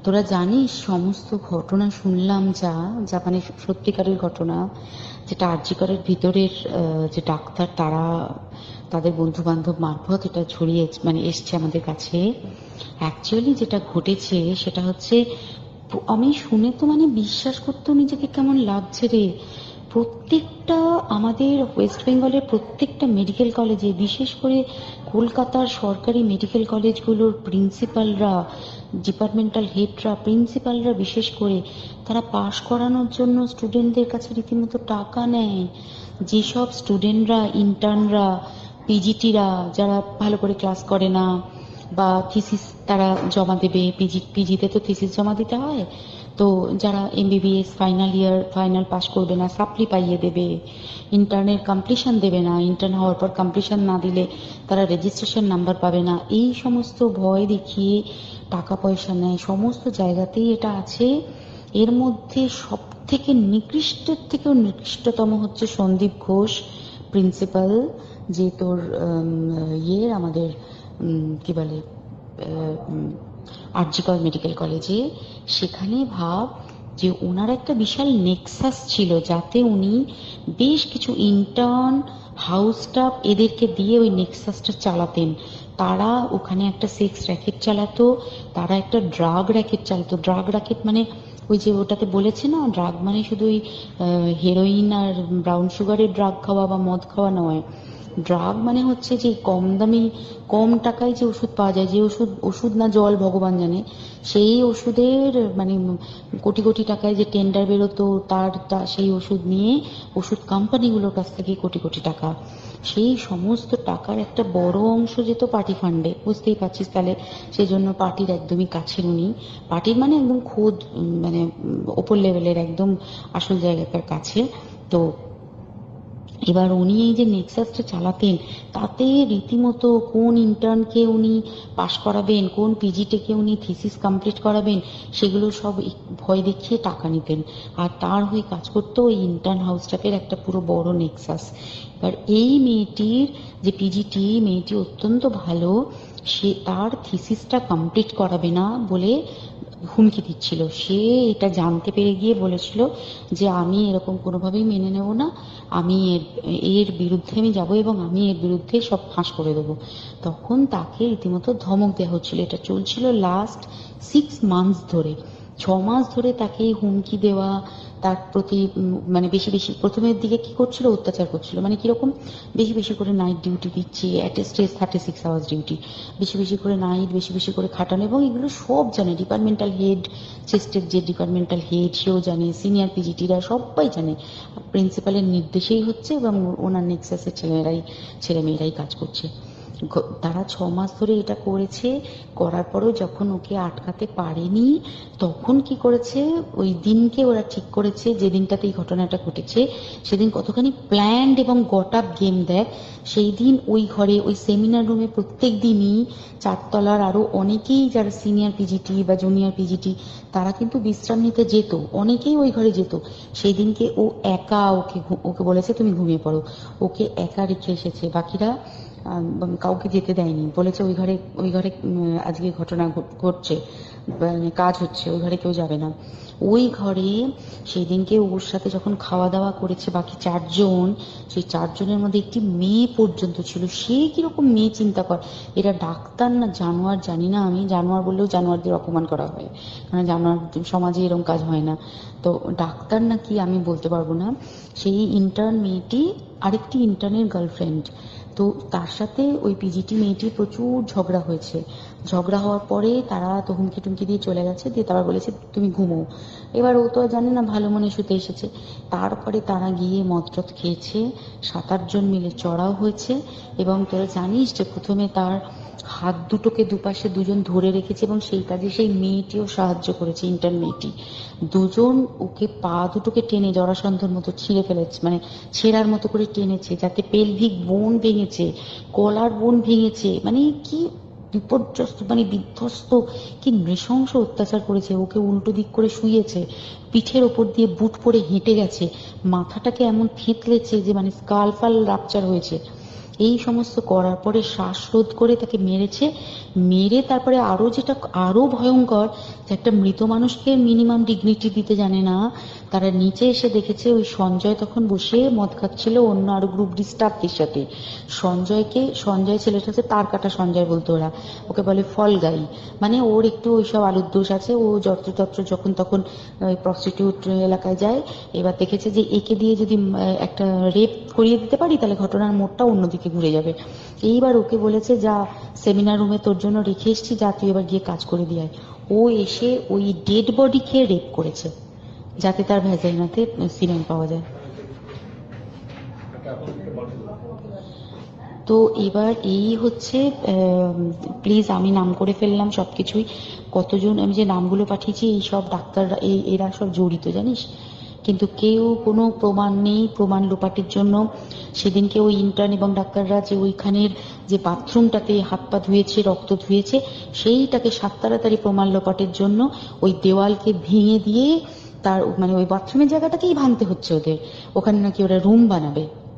তোরা জানিস সমস্ত ঘটনা শুনলাম যা যা মানে সত্যিকারের ঘটনা, যেটা আরজি করের ভিতরের যে ডাক্তার তারা তাদের বন্ধু বান্ধব মারফত এটা ছড়িয়ে মানে এসছে আমাদের কাছে। অ্যাকচুয়ালি যেটা ঘটেছে সেটা হচ্ছে, আমি শুনে তো মানে বিশ্বাস করতেও নিজেকে কেমন লাগছে রে। প্রত্যেকটা আমাদের ওয়েস্ট বেঙ্গলের প্রত্যেকটা মেডিকেল কলেজে, বিশেষ করে কলকাতার সরকারি মেডিকেল কলেজগুলোর প্রিন্সিপালরা, ডিপার্টমেন্টাল হেডরা, প্রিন্সিপালরা বিশেষ করে, তারা পাশ করানোর জন্য স্টুডেন্টদের কাছে রীতিমতো টাকা নেয়। যেসব স্টুডেন্টরা, ইন্টার্নরা, পিজিটিরা যারা ভালো করে ক্লাস করে না বা থিসিস তারা জমা দেবে, পিজিতে তো থিসিস জমা দিতে হয়, তো যারা MBBS final year final pass করবে না সাপ্লি পাইয়ে দেবে, ইন্টার্নের কমপ্লিশন দেবে না, ইন্টার্ন হওয়ার পর কমপ্লিশন না দিলে তারা রেজিস্ট্রেশন নাম্বার পাবে না, এই সমস্ত ভয় দেখিয়ে টাকা পয়সা নেয়। সমস্ত জায়গাতেই এটা আছে। এর মধ্যে সব থেকে নিকৃষ্টের থেকেও নিকৃষ্টতম হচ্ছে সন্দীপ ঘোষ, প্রিন্সিপাল, যে তোর আমাদের কি বলে আরজি কর মেডিকেল কলেজে। সেখানে ভাব যে ওনার একটা বিশাল নেক্সাস ছিল, যাতে উনি বেশ কিছু ইন্টার্ন, হাউস স্টাফ এদেরকে দিয়ে ওই নেক্সাসটা চালাতেন। তারা ওখানে একটা সেক্স র্যাকেট চালাতো, তারা একটা ড্রাগ র্যাকেট চালাতো। ড্রাগ র্যাকেট মানে ওই যে ওটাতে বলেছে না, ড্রাগ মানে শুধু ওই হেরোইন আর ব্রাউন সুগারের ড্রাগ খাওয়া বা মদ খাওয়া নয়। ড্রাগ মানে হচ্ছে যে কম দামি, কম টাকায় যে ওষুধ পাওয়া যায়, যে ওষুধ, ওষুধ না জল ভগবান জানে, সেই ওষুধের মানে কোটি কোটি টাকায় যে টেন্ডার বেরোতো, সেই ওষুধ নিয়ে ওষুধ কোম্পানিগুলোর কাছ থেকে কোটি কোটি টাকা, সেই সমস্ত টাকার একটা বড় অংশ যেত পার্টি ফান্ডে। বুঝতেই পারছিস তাহলে, সেই জন্য পার্টির একদমই কাছের উনি, পার্টির মানে একদম খোদ মানে ওপর লেভেলের একদম আসল জায়গাটার কাছে। তো এবার উনি এই যে নেক্সাসটা চালাতেন, তাতে রীতিমতো কোন ইন্টার্নকে উনি পাশ করাবেন, কোন পিজিটিকে উনি থিসিস কমপ্লিট করাবেন, সেগুলো সব ভয় দেখিয়ে টাকা নিতেন। আর তার হয়ে কাজ করতো ওই ইন্টার্ন হাউস স্টাফের একটা পুরো বড় নেক্সাস। এবার এই মেয়েটির যে পিজিটি, মেয়েটি অত্যন্ত ভালো, সে তার থিসিসটা কমপ্লিট করাবে না বলে হুমকি দিচ্ছিল। সে এটা জানতে পেরে গিয়ে বলেছিল যে আমি এরকম কোনোভাবেই মেনে নেব না, আমি এর বিরুদ্ধে আমি যাব এবং আমি এর বিরুদ্ধে সব ফাঁস করে দেবো। তখন তাকে রীতিমতো ধমক দেওয়া হচ্ছিল। এটা চলছিল লাস্ট 6 মান্থস ধরে। 6 মাস ধরে তাকে হুমকি দেওয়া, তার প্রতি মানে বেশি বেশি প্রথমের দিকে কি করছিল, অত্যাচার করছিল। মানে কিরকম, বেশি বেশি করে নাইট ডিউটি দিচ্ছে, at a stress 36 hours duty, বেশি বেশি করে নাইট, বেশি বেশি করে খাটানো। এবং এগুলো সব জানে ডিপার্টমেন্টাল হেড, চেস্টের যে ডিপার্টমেন্টাল হেড সেও জানে, সিনিয়র পিজিটিরা সবাই জানে। প্রিন্সিপালের নির্দেশেই হচ্ছে এবং ওনার নেক্সাসের ছেলেমেয়েরাই কাজ করছে। তারা 6 মাস ধরে এটা করেছে। করার পরেও যখন ওকে আটকাতে পারেনি, তখন কি করেছে, ওই দিনকে ওরা ঠিক করেছে, যে দিনটাতে এই ঘটনাটা ঘটেছে, সেদিন কতখানি প্ল্যান্ড এবং গট আপ গেম দেখ। সেই দিন ওই ঘরে, ওই সেমিনার রুমে প্রত্যেক দিনই 4 তলার আরো অনেকেই যারা সিনিয়র পিজিটি বা জুনিয়র পিজিটি, তারা কিন্তু বিশ্রাম নিতে যেত, অনেকেই ওই ঘরে যেত। সেই দিনকে ও একা, ওকে বলেছে তুমি ঘুমিয়ে পড়ো, ওকে একা রেখে এসেছে। বাকিরা কাউকে যেতে দেয়নি, বলেছে ওই ঘরে আজকে ঘটনা ঘটছে, মানে কাজ হচ্ছে, ওই ঘরে কেউ যাবে না। ওই ঘরে সেই দিনকে ওর সাথে যখন খাওয়া দাওয়া করেছে বাকি 4 জন, সেই 4 জনের মধ্যে একটি মেয়ে পর্যন্ত ছিল। সে কিরকম মেয়ে চিন্তা কর, এরা ডাক্তার না জানোয়ার জানি না, আমি জানোয়ার বললেও জানোয়ারদের অপমান করা হয়, মানে জানোয়ার সমাজে এরকম কাজ হয় না। তো ডাক্তার না কি আমি বলতে পারবো না। সেই ইন্টার্ন মেয়েটি আরেকটি ইন্টার্নের গার্লফ্রেন্ড। তো তার সাথে ওই পিজিটি মেয়েটির প্রচুর ঝগড়া হয়েছে। ঝগড়া হওয়ার পরে তারা তো হুমকি টুমকি দিয়ে চলে গেছে, দিয়ে তারা বলেছে তুমি ঘুমো। এবার ও তো আর জানে না, ভালো মনে শুতে এসেছে। তারপরে তারা গিয়ে মদটদ খেয়েছে, 7-8 জন মিলে চড়াও হয়েছে। এবং তোরা জানিস যে প্রথমে তার হাত দুটোকে দুপাশে 2 জন ধরে রেখেছে এবং সেই কাজে সেই মেয়েটিও সাহায্য করেছে, ইন্টার্ন মেয়েটি। 2 জন ওকে পা দুটোকে টেনে জরাসন্ধর মতো ছিঁড়ে ফেলেছে, মানে ছেঁড়ার মতো করে টেনেছে, যাতে পেলভিক বোন ভেঙেছে, গলার বোন ভেঙেছে। মানে কি বিপর্যস্ত, মানে বিধ্বস্ত, কি নৃশংস অত্যাচার করেছে। ওকে উল্টো দিক করে শুয়েছে, পিঠের ওপর দিয়ে বুট পরে হেঁটে গেছে, মাথাটাকে এমন থেঁতলেছে যে মানে স্কাল ফাল রাপচার হয়েছে। এই সমস্ত করার পরে শ্বাসরোধ করে তাকে মেরেছে। মেরে তারপরে আরো যেটা আরো ভয়ঙ্কর, যে একটা মৃত মানুষকে মিনিমাম ডিগনিটি দিতে জানে না, তারা নিচে এসে দেখেছে ওই সঞ্জয় তখন বসে মদ খাচ্ছিল অন্য আরো গ্রুপ ডি স্টাফদের সাথে। সঞ্জয় ছেলেটা হচ্ছে তার কাটা সঞ্জয় বলতো ওরা, ওকে বলে ফল গাই, মানে ওর একটু ওইসব আলুর দোষ আছে, ও যত্রতত্র যখন তখন প্রস্টিটিউট এলাকায় যায়। এবার দেখেছে যে একে দিয়ে যদি একটা রেপ করিয়ে দিতে পারি তাহলে ঘটনার মোড়টা অন্যদিকে ঘুরে যাবে। এইবার ওকে বলেছে, যা সেমিনার রুমে তোর জন্য রেখে এসছি, যা তুই এবার গিয়ে কাজ করে দিয়ে আয়। ও এসে ওই ডেড বডি খেয়ে রেপ করেছে, যাতে তার ভ্যাজাইনাতে সিমেন্ট পাওয়া যায়। তো এবার এই হচ্ছে, প্লিজ আমি নাম করে ফেললাম সবকিছুই, কতজন আমি যে নামগুলো পাঠিয়েছি এই সব ডাক্তাররা, এরা সব জড়িত জানিস, কিন্তু কেউ কোনো প্রমাণ নেই। প্রমাণ লোপাটের জন্য সেদিনকে ওই ইন্টার্ন এবং ডাক্তাররা যে ওইখানের যে বাথরুমটাতে হাত পা ধুয়েছে, রক্ত ধুয়েছে, সেইটাকে সাত তাড়াতাড়ি প্রমাণ লোপাটের জন্য ওই দেওয়ালকে ভেঙে দিয়ে তার মানে ওই বাথরুমের জায়গাটাকেই ভাঙতে হচ্ছে ওদের, ওখানে নাকি ওরা রুম বানাবে।